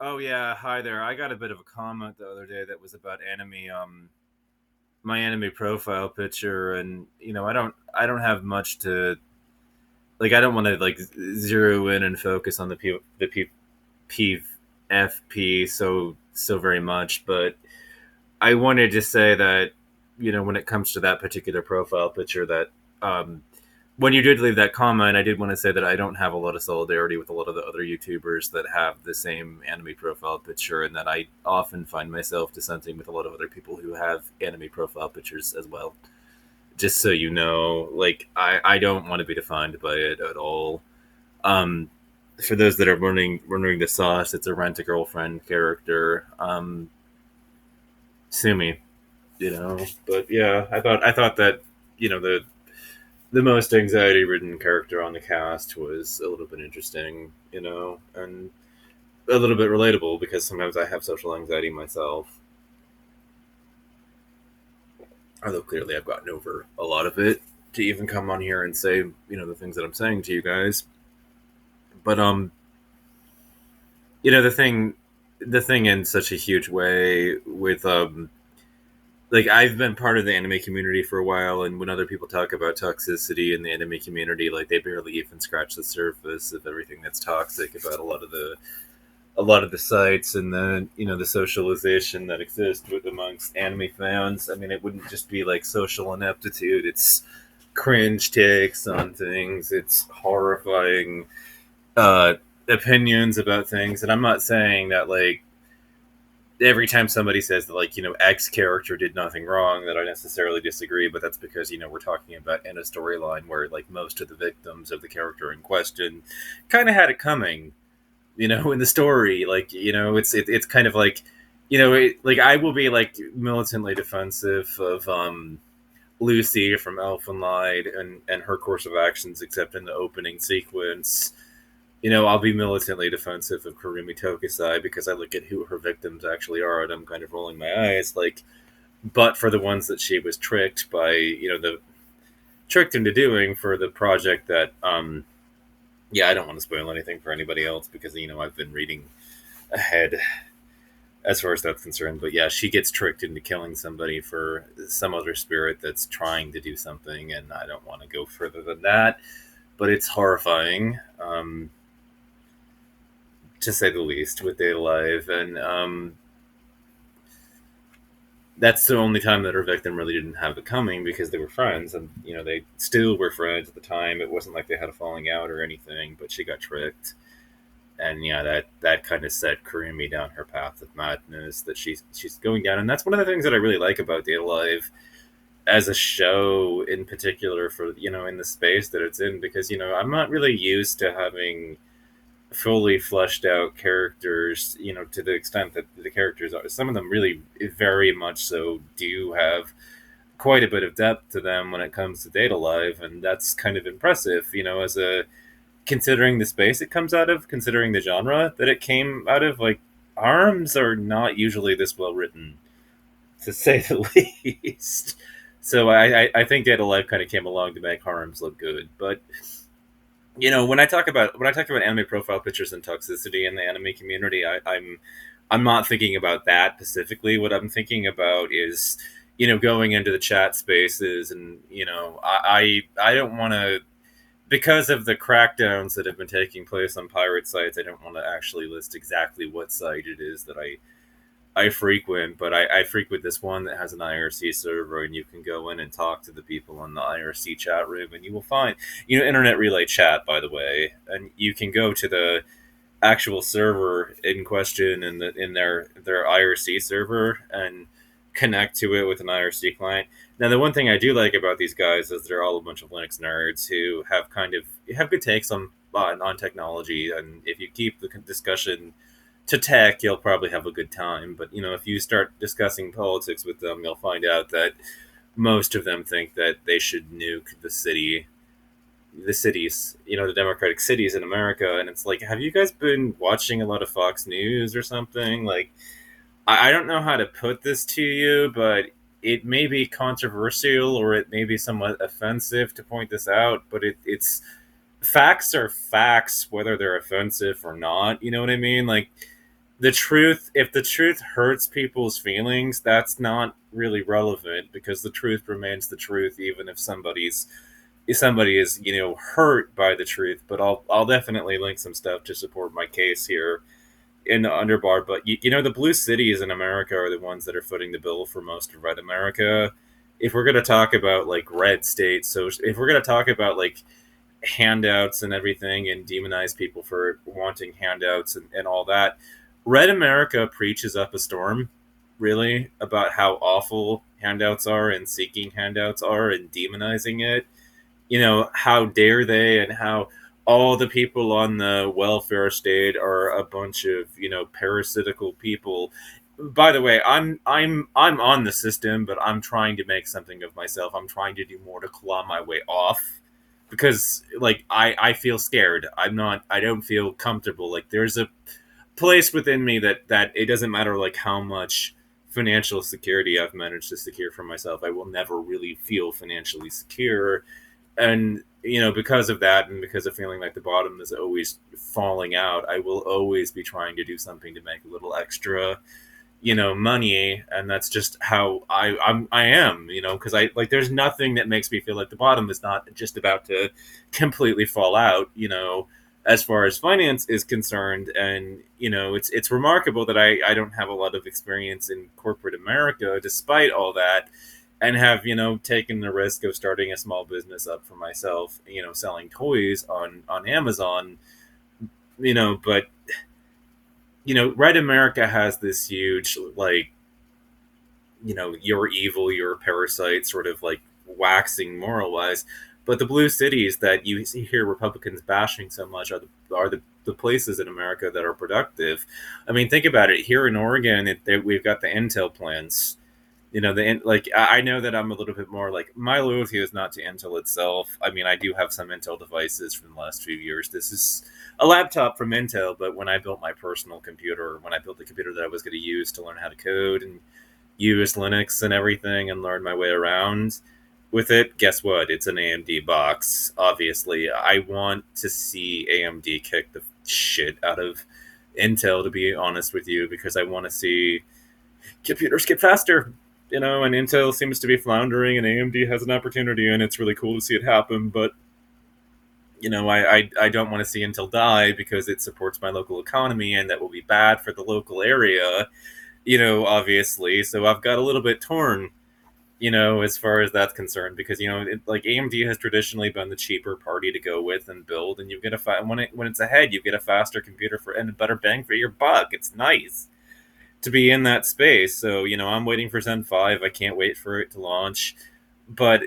Oh yeah, hi there. I got a bit of a comment the other day that was about anime, my anime profile picture, and I don't have much to like. I don't want to like zero in and focus on PFP so very much, but I wanted to say that when it comes to that particular profile picture, that um, when you did leave that comment, I did want to say that I don't have a lot of solidarity with a lot of the other YouTubers that have the same anime profile picture, and that I often find myself dissenting with a lot of other people who have anime profile pictures as well. Just so you know, like I don't want to be defined by it at all. Um, for those that are wondering the sauce, it's a rent a girlfriend character. Sue me, But yeah, I thought that the most anxiety ridden character on the cast was a little bit interesting, and a little bit relatable because sometimes I have social anxiety myself. Although clearly I've gotten over a lot of it to even come on here and say, the things that I'm saying to you guys. But the thing in such a huge way with like I've been part of the anime community for a while, and when other people talk about toxicity in the anime community, like they barely even scratch the surface of everything that's toxic about a lot of the sites and the socialization that exists with amongst anime fans. I mean, it wouldn't just be like social ineptitude; it's cringe takes on things. It's horrifying uh, opinions about things, and I'm not saying that like every time somebody says that like X character did nothing wrong that I necessarily disagree, but that's because we're talking about in a storyline where like most of the victims of the character in question kind of had it coming, in the story. Like it's kind of like like I will be like militantly defensive of Lucy from Elfen Lied and her course of actions, except in the opening sequence. I'll be militantly defensive of Kurumi Tokusai because I look at who her victims actually are, and I'm kind of rolling my eyes. Like, but for the ones that she was tricked by, the tricked into doing for the project that, yeah, I don't want to spoil anything for anybody else because I've been reading ahead as far as that's concerned. But yeah, she gets tricked into killing somebody for some other spirit that's trying to do something, and I don't want to go further than that. But it's horrifying. To say the least, with Data Live, and that's the only time that her victim really didn't have it coming because they were friends, and they still were friends at the time. It wasn't like they had a falling out or anything, but she got tricked, and yeah, that kind of set Kurumi down her path of madness that she's going down, and that's one of the things that I really like about Data Live as a show in particular for in the space that it's in, because I'm not really used to having fully fleshed out characters, to the extent that the characters are. Some of them really very much so do have quite a bit of depth to them when it comes to Data Live, and that's kind of impressive, as a considering the space it comes out of, considering the genre that it came out of. Like, arms are not usually this well written, to say the least. So I think Data Live kind of came along to make Harms look good, but when I talk about anime profile pictures and toxicity in the anime community, I'm not thinking about that specifically. What I'm thinking about is going into the chat spaces, and I don't want to, because of the crackdowns that have been taking place on pirate sites. I don't want to actually list exactly what site it is that I frequent, but I frequent this one that has an IRC server, and you can go in and talk to the people in the IRC chat room, and you will find, Internet Relay Chat, by the way, and you can go to the actual server in question in their IRC server and connect to it with an IRC client. Now, the one thing I do like about these guys is they're all a bunch of Linux nerds who have good takes on technology, and if you keep the discussion to tech, you'll probably have a good time. But if you start discussing politics with them, you'll find out that most of them think that they should nuke the cities, the democratic cities in America. And it's like, have you guys been watching a lot of Fox News or something? Like, I don't know how to put this to you, but it may be controversial or it may be somewhat offensive to point this out, but it's facts are facts, whether they're offensive or not. You know what I mean? Like, the truth, if the truth hurts people's feelings, that's not really relevant because the truth remains the truth, even if somebody is hurt by the truth. But I'll definitely link some stuff to support my case here in the underbar. But the blue cities in America are the ones that are footing the bill for most of red America. If we're going to talk about like red states, so if we're going to talk about like handouts and everything and demonize people for wanting handouts and all that, red America preaches up a storm, really, about how awful handouts are and seeking handouts are and demonizing it. How dare they, and how all the people on the welfare state are a bunch of parasitical people. By the way, I'm on the system, but I'm trying to make something of myself. I'm trying to do more to claw my way off because like I feel scared. I don't feel comfortable. Like there's a place within me that it doesn't matter like how much financial security I've managed to secure for myself, I will never really feel financially secure. And because of that, and because of feeling like the bottom is always falling out, I will always be trying to do something to make a little extra money. And that's just how I am, because I like there's nothing that makes me feel like the bottom is not just about to completely fall out, as far as finance is concerned. And it's remarkable that I don't have a lot of experience in corporate America despite all that, and have taken the risk of starting a small business up for myself, selling toys on Amazon. But red America has this huge like you're evil, you're a parasite sort of like waxing moralize. But the blue cities that you hear Republicans bashing so much are the places in America that are productive. I mean, think about it. Here in Oregon, we've got the Intel plants. Like I know that I'm a little bit more like my loyalty is not to Intel itself. I mean, I do have some Intel devices from the last few years. This is a laptop from Intel, but when I built my personal computer, when I built the computer that I was going to use to learn how to code and use Linux and everything and learn my way around with it, guess what? It's an AMD box. Obviously, I want to see AMD kick the shit out of Intel, to be honest with you, because I want to see computers get faster. And Intel seems to be floundering, and AMD has an opportunity, and it's really cool to see it happen. But I don't want to see Intel die because it supports my local economy, and that will be bad for the local area. Obviously. So I've got a little bit torn, as far as that's concerned, because like AMD has traditionally been the cheaper party to go with and build, and you get when it's ahead, you get a faster computer for and a better bang for your buck. It's nice to be in that space. So, I'm waiting for Zen 5. I can't wait for it to launch. But,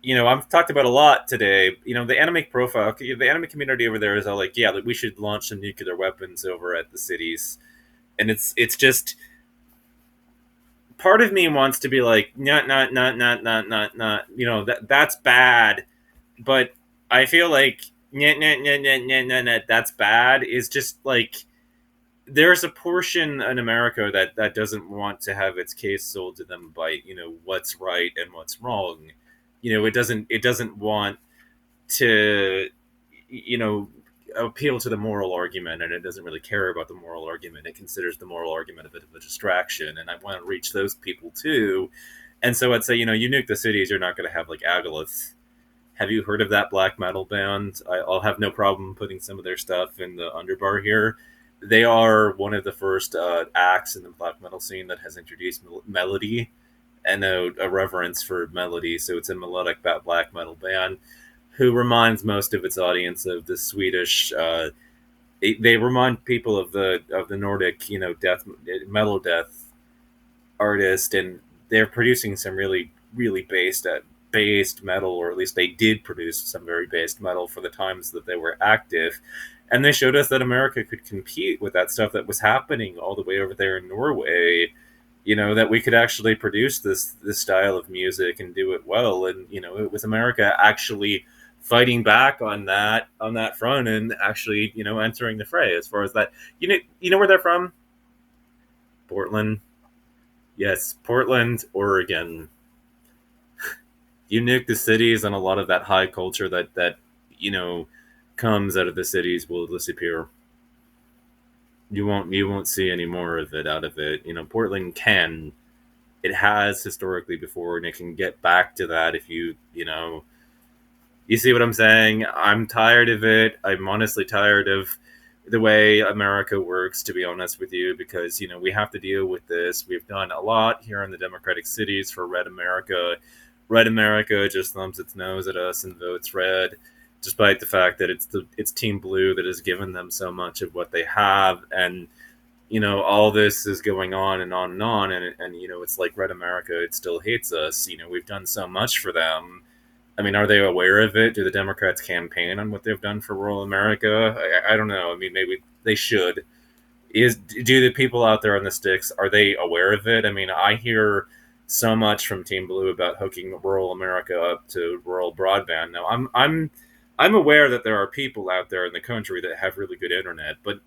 I've talked about a lot today. The anime profile, the anime community over there is all like, yeah, like we should launch some nuclear weapons over at the cities. And it's just part of me wants to be like, not, that's bad. But I feel like, that's bad is just like, there's a portion in America that doesn't want to have its case sold to them by what's right and what's wrong. It doesn't want to you know appeal to the moral argument, and it doesn't really care about the moral argument. It considers the moral argument a bit of a distraction, and I want to reach those people too. And so I'd say you nuke the cities, you're not going to have like Agolith. Have you heard of that black metal band? I'll have no problem putting some of their stuff in the underbar here. They are one of the first acts in the black metal scene that has introduced melody and a reverence for melody. So it's a melodic black metal band who reminds most of its audience of the Swedish. They remind people of the Nordic, death metal death artist, and they're producing some really really based metal, or at least they did produce some very based metal for the times that they were active. And they showed us that America could compete with that stuff that was happening all the way over there in Norway. That we could actually produce this style of music and do it well. And it was America actually fighting back on that front, and actually entering the fray as far as that. You know where they're from? Portland. Yes, Portland, Oregon. You nuke the cities, and a lot of that high culture that comes out of the cities will disappear. You won't see any more of it out of it. Portland can, it has historically before, and it can get back to that if you see what I'm saying? I'm tired of it. I'm honestly tired of the way America works, to be honest with you, because, we have to deal with this. We've done a lot here in the Democratic cities for Red America. Red America just thumbs its nose at us and votes red, despite the fact that it's Team Blue that has given them so much of what they have. And, all this is going on and on and on. And it's like Red America, it still hates us. We've done so much for them. I mean, are they aware of it? Do the Democrats campaign on what they've done for rural America? I don't know. I mean, maybe they should. Do the people out there on the sticks, are they aware of it? I mean, I hear so much from Team Blue about hooking rural America up to rural broadband. Now, I'm aware that there are people out there in the country that have really good internet, but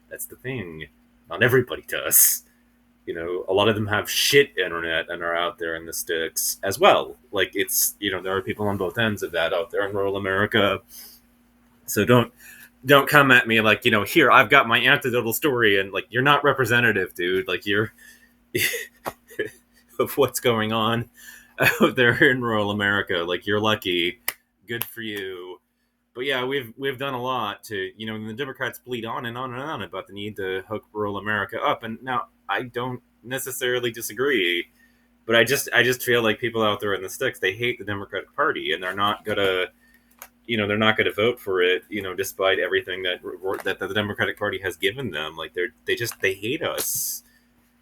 that's the thing. Not everybody does. A lot of them have shit internet and are out there in the sticks as well. Like, there are people on both ends of that out there in rural America. So don't come at me like, here, I've got my anecdotal story, and like, you're not representative, dude. Like, you're of what's going on out there in rural America. Like, you're lucky. Good for you. But yeah, we've done a lot to, the Democrats bleed on and on and on about the need to hook rural America up. And now I don't necessarily disagree, but I just feel like people out there in the sticks, they hate the Democratic Party, and they're not gonna vote for it, despite everything that the Democratic Party has given them. Like, they hate us.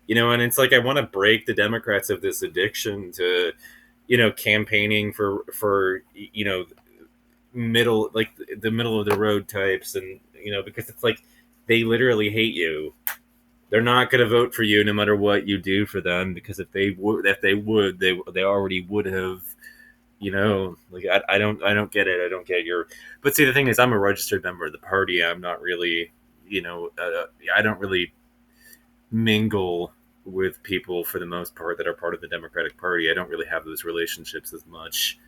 And it's like, I want to break the Democrats of this addiction to, campaigning for middle, like the middle of the road types. And because it's like, they literally hate you. They're not going to vote for you no matter what you do for them, because if they would, they already would have. Like, I don't get it. I don't get your. But see, the thing is, I'm a registered member of the party. I'm not really, I don't really mingle with people for the most part that are part of the Democratic Party. I don't really have those relationships as much.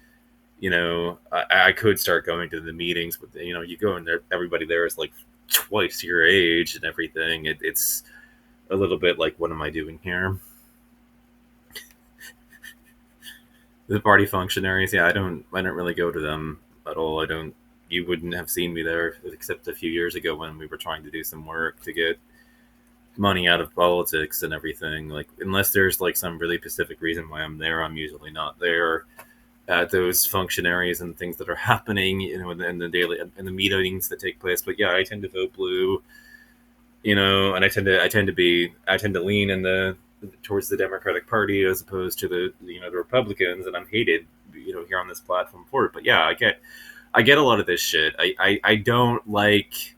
I could start going to the meetings, but you go in there, everybody there is like twice your age and everything. It's a little bit like, what am I doing here? The party functionaries, yeah, I don't really go to them at all. I don't. You wouldn't have seen me there except a few years ago when we were trying to do some work to get money out of politics and everything. Like, unless there's like some really specific reason why I'm there, I'm usually not there at those functionaries and things that are happening, in the daily, in the meetings that take place. But yeah, I tend to vote blue, and I tend to lean in the towards the Democratic Party as opposed to the Republicans, and I'm hated, here on this platform for it. But yeah, I get a lot of this shit. I don't like,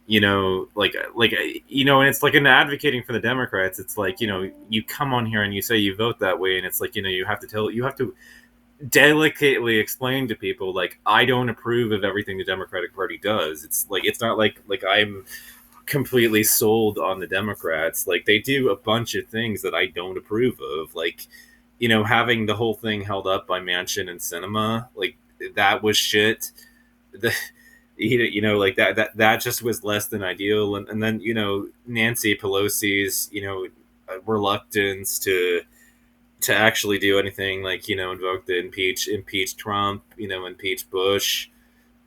and it's like, in advocating for the Democrats, it's like, you come on here and you say you vote that way, and it's like, you have to delicately explain to people, like, I don't approve of everything the Democratic Party does. It's like, it's not like I'm completely sold on the Democrats. Like, they do a bunch of things that I don't approve of. Like, having the whole thing held up by Manchin and Cinema, like, that was shit. The like, that just was less than ideal. And then, Nancy Pelosi's, reluctance to actually do anything, like, invoke the impeach Trump, impeach Bush,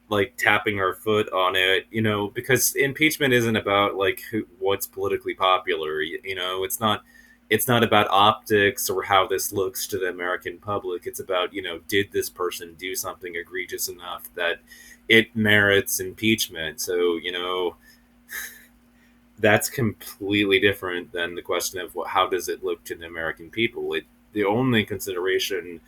like, tapping our foot on it, because impeachment isn't about, like, what's politically popular. It's not about optics or how this looks to the American public. It's about, did this person do something egregious enough that it merits impeachment. So, that's completely different than the question of how does it look to the American people. The only consideration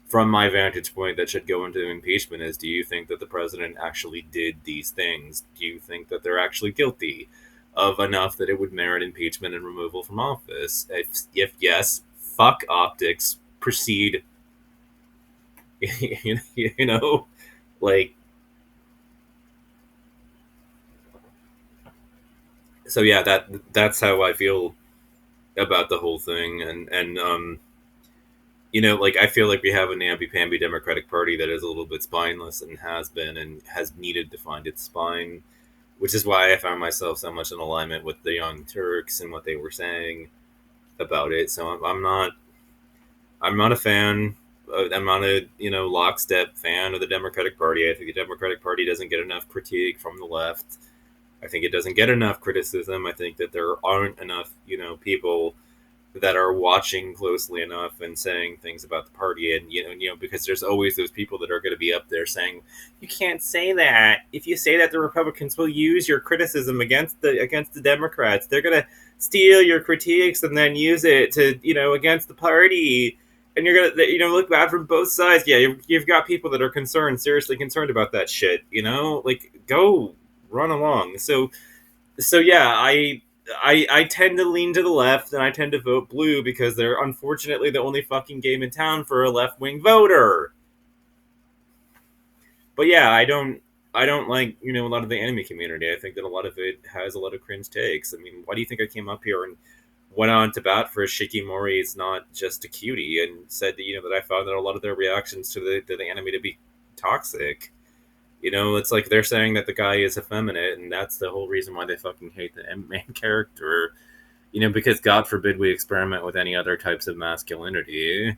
from my vantage point that should go into impeachment is, do you think that the president actually did these things? Do you think that they're actually guilty of enough that it would merit impeachment and removal from office? If yes, fuck optics, proceed. you know, like, so yeah, that's how I feel about the whole thing. And like, I feel like we have a namby-pamby Democratic Party that is a little bit spineless, and has been, and has needed to find its spine. which is why I found myself so much in alignment with the Young Turks and what they were saying about it. So I'm not a fan. I'm not a lockstep fan of the Democratic Party. I think the Democratic Party doesn't get enough critique from the left. I think it doesn't get enough criticism. I think that there aren't enough people that are watching closely enough and saying things about the party, and because there's always those people that are going to be up there saying you can't say that. If you say that, the Republicans will use your criticism against the Democrats. They're going to steal your critiques and then use it to against the party, and you're gonna look bad from both sides. Yeah, you've got people that are seriously concerned about that shit. Like, go run along. So yeah, I tend to lean to the left, and I tend to vote blue because they're unfortunately the only fucking game in town for a left wing voter. But yeah, I don't like a lot of the anime community. I think that a lot of it has a lot of cringe takes. I mean, why do you think I came up here and went on to bat for Shikimori is not just a cutie, and said that that I found that a lot of their reactions to the anime to be toxic. It's like they're saying that the guy is effeminate, and that's the whole reason why they fucking hate the main character. Because God forbid we experiment with any other types of masculinity.